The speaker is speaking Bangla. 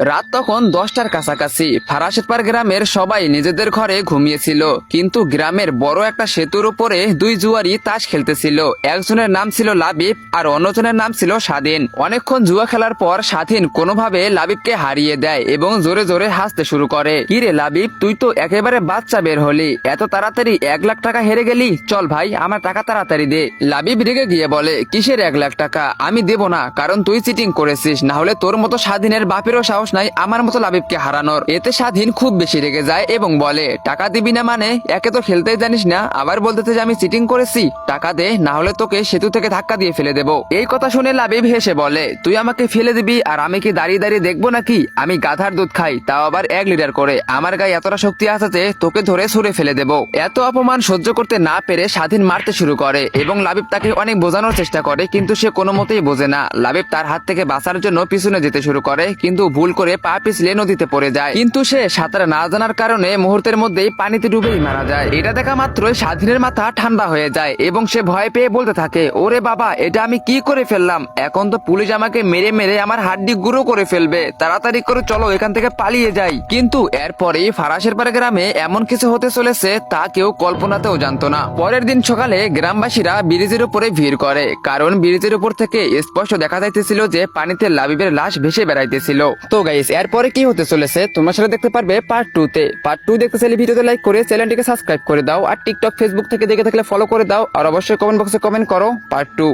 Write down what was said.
রাত তখন 10টার কাছাকাছি। ফারাশেতপাড় গ্রামের সবাই নিজেদের ঘরে ঘুমিয়েছিল, কিন্তু গ্রামের বড় একটা সেতুর উপরে দুই জুয়ারি তাস খেলতেছিল। একজনের নাম ছিল লাবিব আর অন্যজনের নাম ছিল স্বাধীন। অনেকক্ষণ জুয়া খেলার পর স্বাধীন কোনোভাবে লাবিবকে হারিয়ে দেয় এবং জোরে জোরে হাসতে শুরু করে। কি রে লাবিব, তুই তো একেবারে বাচ্চা বের হলি, এত তাড়াতাড়ি 1 লাখ টাকা হেরে গেলি। চল ভাই, আমার টাকা তাড়াতাড়ি দে। লাবিব রেগে গিয়ে বলে, কিসের 1 লাখ টাকা? আমি দেব না, কারণ তুই চিটিং করেছিস। না হলে তোর মতো স্বাধীনের বাপেরও সাহস নাই আমার মতো লাবিবকে হারানোর। এতে স্বাধীন খুব বেশি রেগে যায় এবং বলে, টাকা দিবি না মানে? একে তো খেলতেই জানিস না, আবার বলতেছে যে আমি চিটিং করেছি। টাকা দে, না হলে তোকে সেতু থেকে ধাক্কা দিয়ে ফেলে দেবো। এই কথা শুনে লাবিব হেসে বলে, তুই আমাকে ফেলে দিবি আর আমি কি দাঁড়িয়ে দাঁড়িয়ে দেখবো নাকি? আমি গাধার দুধ খাই, তাও আবার 1 লিটার করে। আমার গায়ে এতটা শক্তি আছে যে তোকে ধরে ছুঁড়ে ফেলে দেবো। এত অপমান সহ্য করতে না পেরে স্বাধীন মারতে শুরু করে এবং লাবিব তাকে অনেক বোঝানোর চেষ্টা করে, কিন্তু সে কোনো মতেই বোঝে না। লাবিব তার হাত থেকে বাঁচার জন্য পিছনে যেতে শুরু করে, কিন্তু ভুল করে পা পিছলে নদীতে পড়ে যায়। কিন্তু সে সাঁতার না জানার কারণে মুহূর্তের মধ্যেই পানিতে ডুবেই মারা যায়। এটা দেখা মাত্রই স্বাধীনের মাথা ঠান্ডা হয়ে যায় এবং সে ভয় পেয়ে বলতে থাকে, ওরে বাবা, এটা আমি কি করে ফেললাম? এখন তো পুলিশ আমাকে মেরে মেরে আমার হাড্ডি গুঁড়ো করে ফেলবে। তাড়াতাড়ি করে চলো এখান থেকে পালিয়ে যাই। কিন্তু এরপরেই ফারাশেরপাড় গ্রামে এমন কিছু হতে চলেছে তা কেউ কল্পনাতেও জানতো না। পরের দিন সকালে গ্রামবাসীরা ব্রিজের উপরে ভিড় করে, কারণ ব্রিজের উপর থেকে স্পষ্ট দেখা যাইতেছিল যে পানিতে লাবিবের লাশ ভেসে বেড়াইতেছিল। তো গাইস, এরপরে কি হতে চলেছে তোমরা সেটা দেখতে পারবে পার্ট 2 তে। পার্ট 2 দেখতে চাইলে ভিডিওতে লাইক করে চ্যানেলটিকে সাবস্ক্রাইব করে দাও, আর টিকটক ফেসবুক থেকে দেখে থাকলে ফলো করে দাও, আর অবশ্যই কমেন্ট বক্সে কমেন্ট করো পার্ট 2।